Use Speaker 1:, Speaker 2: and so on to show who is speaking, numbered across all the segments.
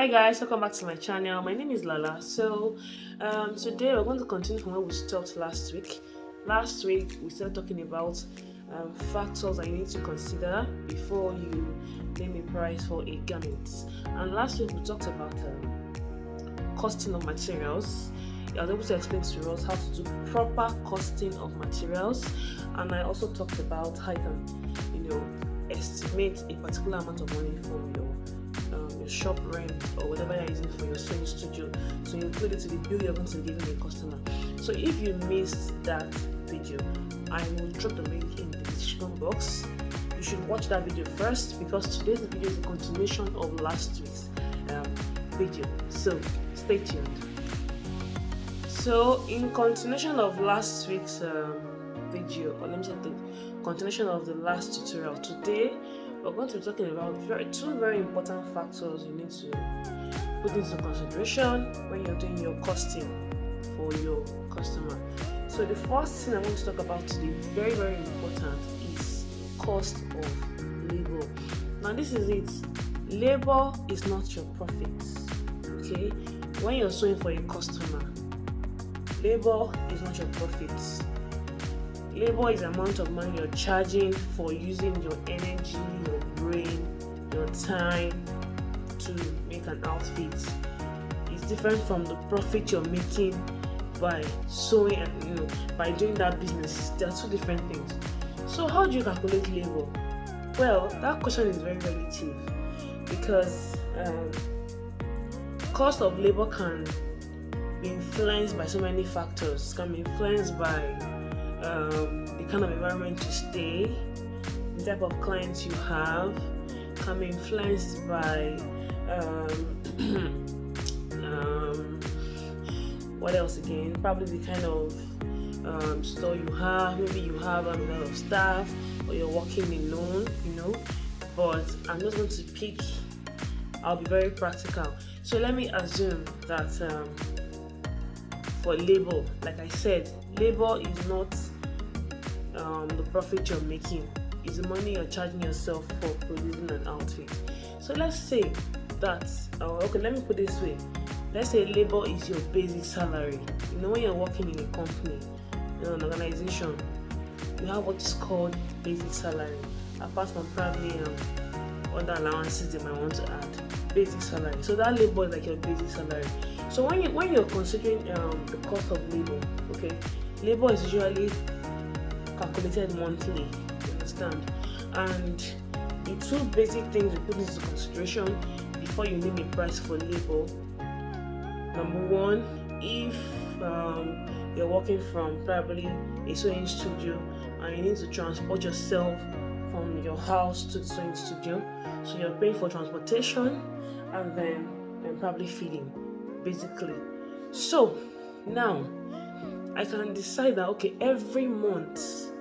Speaker 1: Hi guys, welcome back to my channel. My name is Lala. Today we're going to continue from where we stopped last week. Last week we started talking about factors that you need to consider before you name a price for a garment. And last week we talked about costing of materials. I was able to explain to us how to do proper costing of materials, and I also talked about how you can, estimate a particular amount of money for your shop rent or whatever you're using for your sewing studio. So you include it to the bill you're going to give a customer. So if you missed that video, I will drop the link in the description box. You should watch that video first because today's video is a continuation of last week's video. So stay tuned. So in continuation of last week's video, or let me say the continuation of the last tutorial, today we're going to be talking about two very important factors you need to put into consideration when you're doing your costing for your customer. So the first thing I'm going to talk about today, very very important, is cost of labor. Now this is it. Labor is not your profit. Okay, when you're sewing for a customer, labor is not your profits. Labor is the amount of money you're charging for using your energy, your brain, your time to make an outfit. It's different from the profit you're making by sewing and by doing that business. There are two different things. So how do you calculate labor? Well, that question is very relative because cost of labor can be influenced by so many factors. It can be influenced by the kind of environment you stay, the type of clients you have, can be influenced by what else again? Probably the kind of store you have. Maybe you have a lot of staff, or you're working alone, But I'm just going to pick. I'll be very practical. So let me assume that for labor, like I said, labor is not the profit you're making. It's the money you're charging yourself for producing an outfit. So let's say that, okay, let me put it this way. Let's say labor is your basic salary. When you're working in a company, an organization, you have what is called basic salary. Apart from probably other allowances they might want to add, basic salary. So that labor is like your basic salary. So when you're considering the cost of labor, okay, labor is usually calculated monthly, you understand? And the two basic things you put into consideration before you name a price for labor. Number one, if you're working from probably a sewing studio and you need to transport yourself from your house to the sewing studio, so you're paying for transportation and then probably feeding, basically. So now I can decide that, okay, every month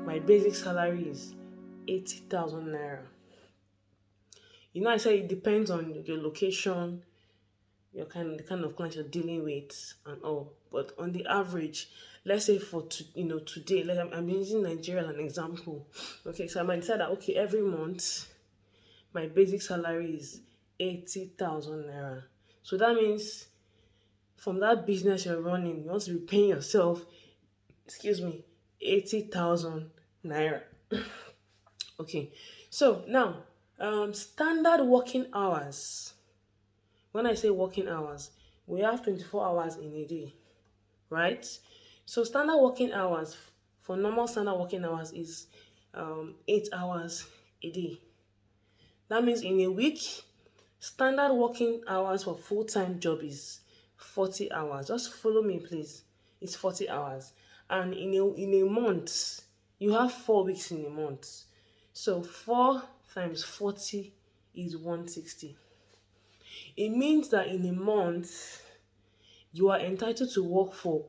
Speaker 1: my basic salary is 80,000 naira. I said it depends on your location, the kind of clients you're dealing with and all. But on the average, let's say for today, like I'm using Nigeria as an example. Okay, so I might decide that, okay, every month my basic salary is 80,000 naira. So that means from that business you're running, you want to be paying yourself 80,000 naira. Okay, so now standard working hours. When I say working hours, we have 24 hours in a day, right? So standard working hours, for normal standard working hours, is 8 hours a day. That means in a week, standard working hours for full-time job is 40 hours. Just follow me, please. It's 40 hours. And in a month, you have 4 weeks in a month. So 4 times 40 is 160. It means that in a month, you are entitled to work for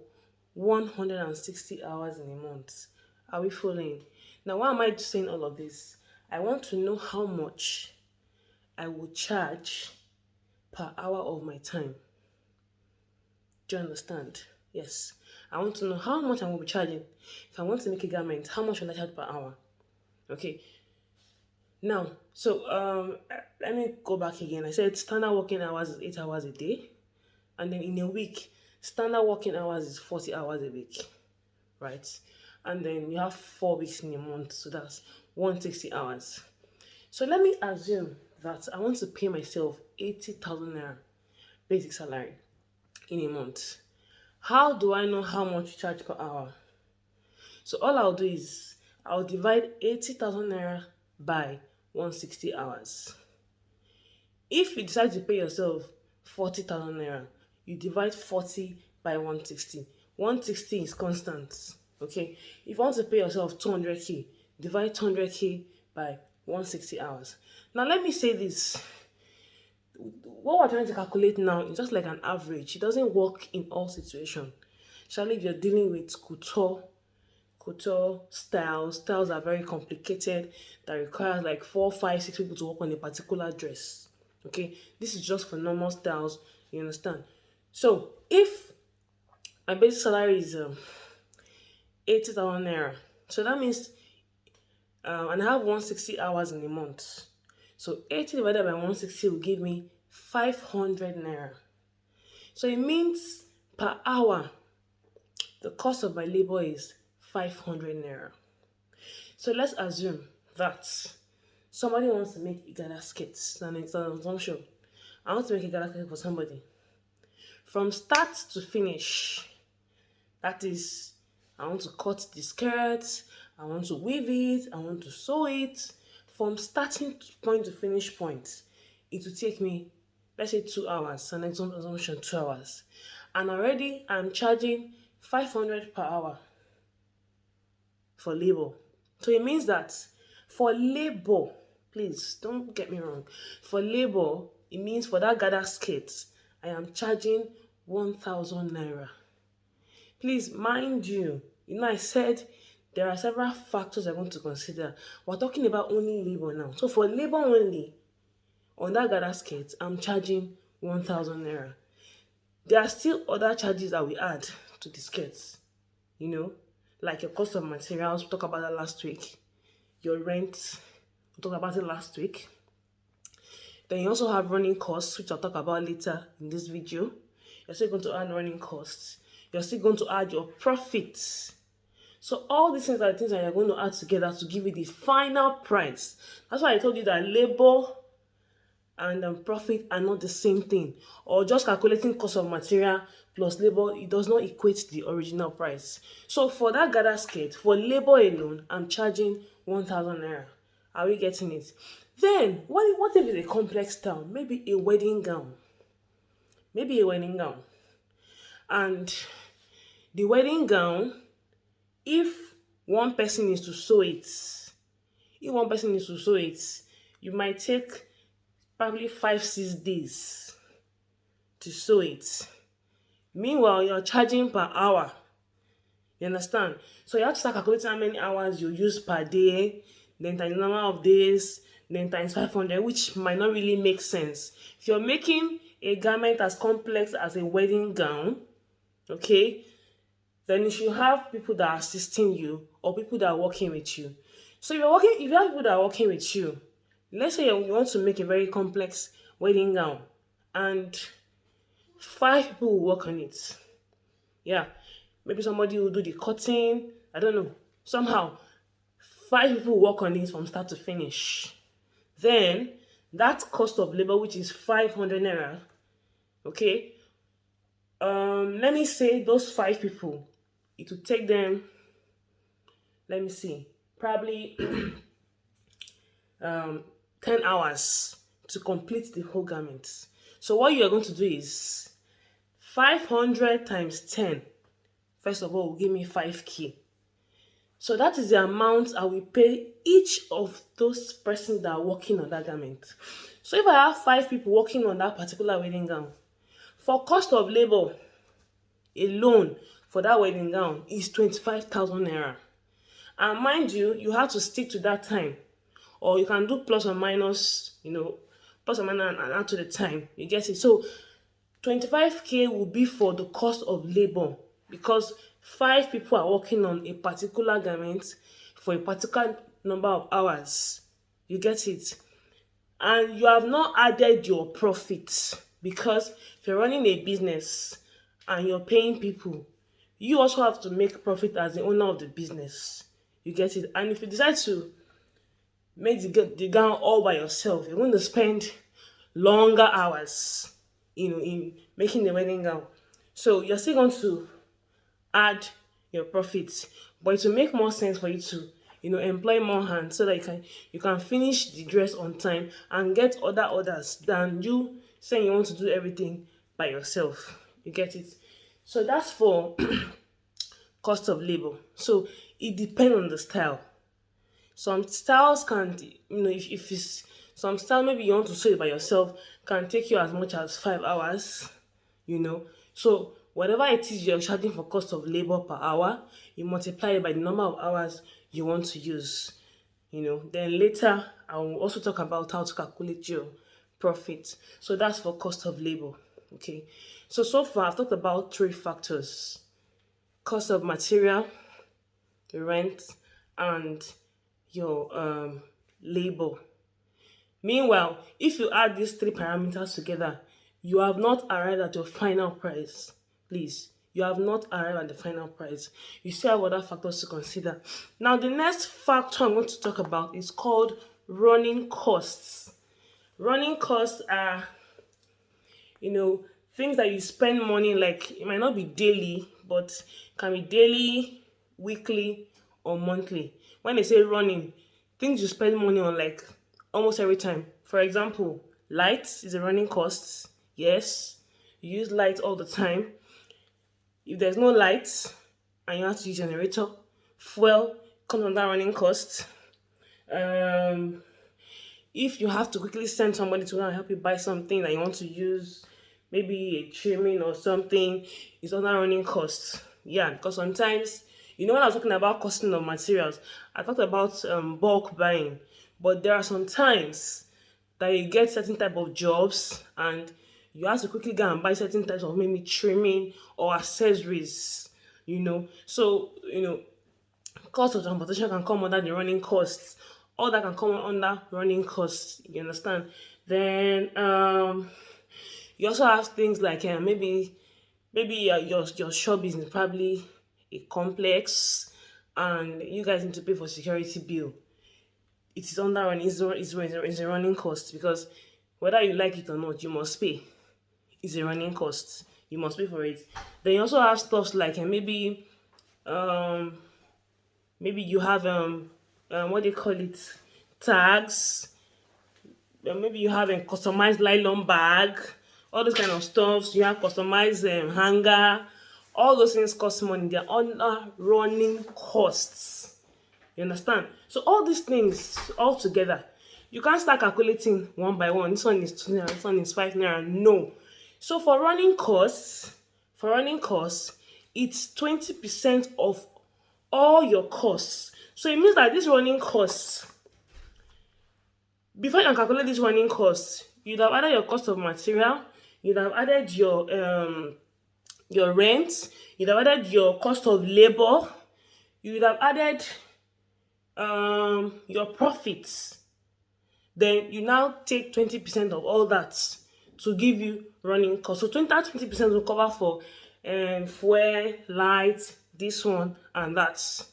Speaker 1: 160 hours in a month. Are we following? Now, why am I saying all of this? I want to know how much I will charge per hour of my time. Do you understand? Yes. I want to know how much I will be charging. If I want to make a garment, how much will I charge per hour? Okay. Now, so let me go back again. I said standard working hours is 8 hours a day, and then in a week, standard working hours is 40 hours a week, right? And then you have 4 weeks in a month, so that's 160 hours. So let me assume that I want to pay myself 80,000 naira basic salary in a month. How do I know how much to charge per hour? So all I'll do is I'll divide 80,000 naira by 160 hours. If you decide to pay yourself 40,000 naira, you divide 40 by 160. 160 is constant. Okay. If you want to pay yourself 200k, divide 200k by 160 hours. Now let me say this. What we're trying to calculate now is just like an average. It doesn't work in all situations. Especially if you're dealing with couture styles. Styles are very complicated that requires like 4, 5, 6 people to work on a particular dress. Okay, this is just for normal styles. You understand? So if my basic salary is 80,000 naira, so that means and I have 160 hours in a month. So 80 divided by 160 will give me 500 naira. So it means per hour the cost of my labor is 500 naira. So let's assume that somebody wants to make Igala skits, and it's an assumption. I want to make Igala skit for somebody. From start to finish, that is, I want to cut the skirt, I want to weave it, I want to sew it. From starting point to finish point, it will take me, let's say 2 hours, an assumption 2 hours. And already I'm charging 500 per hour for labor. So it means that for labor, please don't get me wrong, for labor, it means for that gather skirt, I am charging 1,000 naira. Please, mind you, I said there are several factors I want to consider. We're talking about only labor now. So for labor only, on that gather skirt, I'm charging 1,000 naira. There are still other charges that we add to the skirts, like your cost of materials. We talked about that last week. Your rent, we talked about it last week. Then you also have running costs, which I'll talk about later in this video. You're still going to add running costs. You're still going to add your profits. So all these things are the things that you're going to add together to give you the final price. That's why I told you that labor and profit are not the same thing. Or just calculating cost of material plus labor, it does not equate the original price. So for that gather skirt, for labor alone, I'm charging 1,000 naira. Are we getting it? Then, what if it's a complex style? Maybe a wedding gown. And the wedding gown, if one person needs to sew it, you might take probably 5, 6 days to sew it. Meanwhile, you're charging per hour. You understand? So you have to start calculating how many hours you use per day, then times the number of days, then times 500, which might not really make sense. If you're making a garment as complex as a wedding gown, okay, then you should have people that are assisting you or people that are working with you. So if you have people that are working with you, let's say you want to make a very complex wedding gown and 5 people will work on it. Yeah, maybe somebody will do the cutting. I don't know. Somehow, 5 people work on it from start to finish. Then that cost of labor, which is 500 naira, okay. Let me say those 5 people, it will take them, let me see, probably 10 hours to complete the whole garment. So what you are going to do is 500 times 10. First of all, will give me 5k. So that is the amount I will pay each of those persons that are working on that garment. So if I have 5 people working on that particular wedding gown, for cost of labor alone for that wedding gown is 25,000 naira. And mind you, you have to stick to that time. Or you can do plus or minus, plus or minus and add to the time. You get it? So 25k will be for the cost of labor because 5 people are working on a particular garment for a particular number of hours. You get it? And you have not added your profits, because if you're running a business and you're paying people, you also have to make profit as the owner of the business. You get it? And if you decide to make the gown all by yourself, you're going to spend longer hours, in making the wedding gown. So you're still going to add your profits, but it will make more sense for you to, employ more hands, so that you can finish the dress on time and get other orders, than you saying you want to do everything by yourself. You get it? So that's for cost of labor. So it depends on the style. Some styles can, if it's some style, maybe you want to sew it by yourself, can take you as much as 5 hours, you know. So whatever it is you're charging for cost of labor per hour, you multiply it by the number of hours you want to use, Then later, I will also talk about how to calculate your profit. So that's for cost of labor, okay. So far, I've talked about three factors: cost of material, rent, and your labor. Meanwhile, if you add these three parameters together, you have not arrived at your final price. Please, you have not arrived at the final price. You still have other factors to consider. Now, the next factor I'm going to talk about is called running costs. Running costs are, things that you spend money, like it might not be daily, but can be daily, weekly, or monthly. When they say running, things you spend money on like almost every time. For example, lights is a running cost. Yes, you use light all the time. If there's no lights and you have to use generator, fuel comes under running cost. Um, if you have to quickly send somebody to go and help you buy something that you want to use, maybe a trimming or something, it's under running costs. Yeah, because sometimes, when I was talking about costing of materials, I talked about bulk buying, but there are some times that you get certain type of jobs and you have to quickly go and buy certain types of maybe trimming or accessories, So, cost of transportation can come under the running costs. All that can come under running costs. You understand? Then you also have things like maybe your shop is probably a complex, and you guys need to pay for security bill. It is under running. It's a running cost, because whether you like it or not, you must pay. It's a running cost. You must pay for it. Then you also have stuff like um maybe you have what do you call it, tags. Maybe you have a customized nylon bag, all those kind of stuffs. You have customized hanger. All those things cost money. They're under running costs. You understand? So all these things all together, you can't start calculating one by one. This one is 2 naira, this one is 5 naira. No. So for running costs, it's 20% of all your costs. So it means that this running costs, before you can calculate this running costs, you'd have added your cost of material, you'd have added your rent, you'd have added your cost of labor, you'd have added your profits. Then you now take 20% of all that to give you running costs. So 20% will cover for fuel, light, this one and that.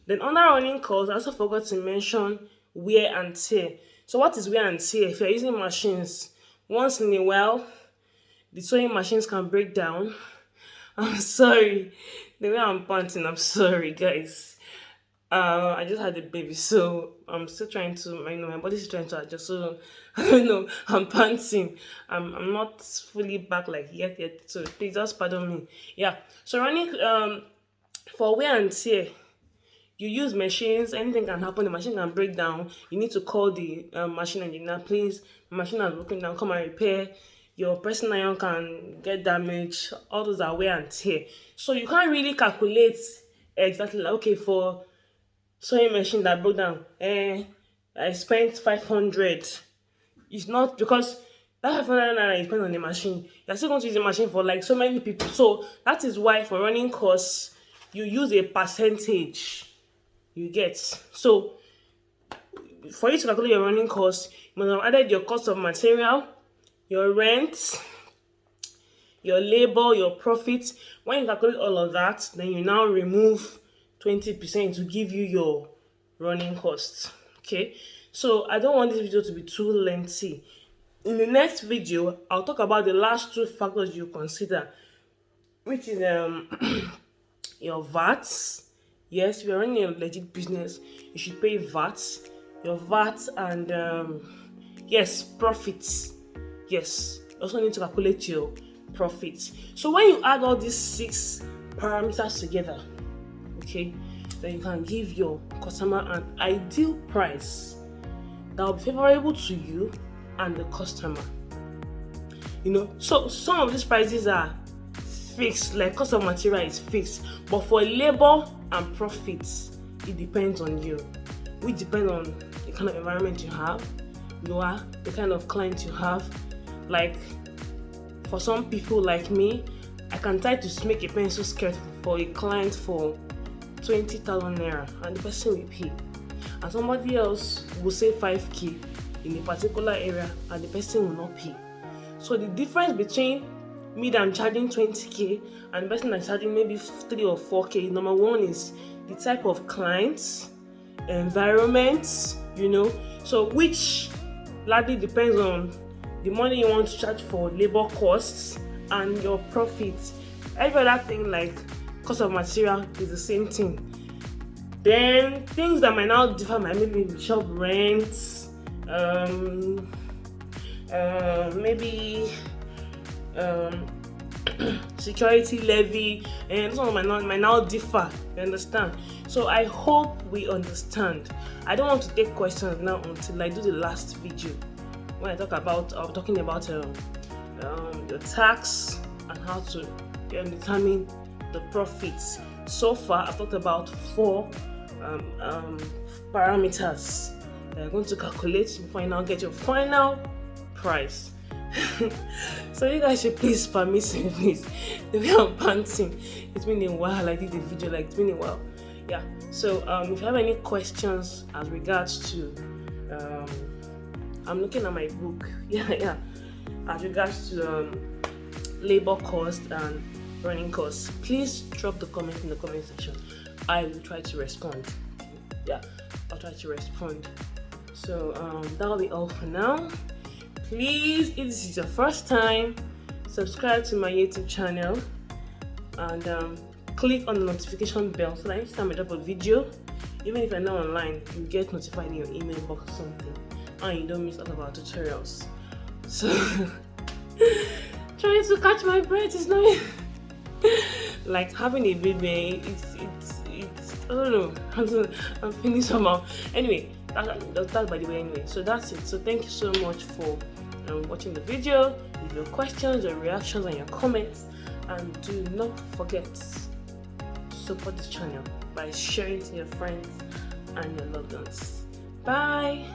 Speaker 1: Then under running costs, I also forgot to mention wear and tear. So what is wear and tear? If you're using machines, once in a while, the sewing machines can break down. I'm sorry, the way I'm panting, I'm sorry, guys. I just had a baby, so I'm still trying to, my body's trying to adjust. So I don't know, I'm panting. I'm not fully back like yet. So please just pardon me. Yeah. So running for wear and tear, you use machines. Anything can happen. The machine can break down. You need to call the machine engineer. Please, the machine has broken down. Come and repair. Your pressing iron can get damaged. All those are wear and tear. So you can't really calculate exactly like, okay, for sewing machine that broke down, I spent 500. It's not because that 500 naira you spend on the machine, you're still going to use the machine for like so many people. So that is why for running costs, you use a percentage. You get. So for you to calculate your running cost, you must have added your cost of material, your rent, your labor, your profit. When you calculate all of that, then you now remove 20% to give you your running costs. Okay, so I don't want this video to be too lengthy. In the next video, I'll talk about the last two factors you consider, which is your VAT. Yes, if you're running a legit business, you should pay VAT, your VAT, and yes, profits. Yes, you also need to calculate your profits. So when you add all these 6 parameters together, okay, then you can give your customer an ideal price that will be favorable to you and the customer. So some of these prices are fixed, like cost of material is fixed, but for labor and profits, it depends on you, which depends on the kind of environment you have, the kind of client you have. Like for some people like me, I can try to make a pencil skirt for a client for 20,000 naira, and the person will pay, and somebody else will say 5k in a particular area and the person will not pay. So the difference between me that I'm charging 20k and the person that's charging maybe 3 or 4k, number one is the type of clients, environments, so which largely depends on the money you want to charge for labor costs and your profits. Every other thing like cost of material is the same thing. Then things that might now differ might maybe shop rents, maybe security levy, and some might now differ. You understand? So I hope we understand. I don't want to take questions now until I do the last video, when I'm talking about the tax and how to determine the profits. So far, I've talked about 4 parameters that you're going to calculate before you now get your final price. So you guys should please permit me, please. The way I'm panting, it's been a while. I did the video, it's been a while. Yeah. So if you have any questions as regards to I'm looking at my book. Yeah. As regards to labor cost and running costs, please drop the comment in the comment section. I will try to respond. Yeah, I'll try to respond. So that'll be all for now. Please, if this is your first time, subscribe to my YouTube channel and click on the notification bell so that each time I drop a video, even if you're not online, you get notified in your email box or something, and you don't miss out of our tutorials. So trying to catch my breath is not like having a baby. It's I don't know. I'm feeling somehow. Anyway, that's by the way. Anyway, so that's it. So thank you so much for watching the video. Leave your questions, your reactions, and your comments, and do not forget to support this channel by sharing to your friends and your loved ones. Bye.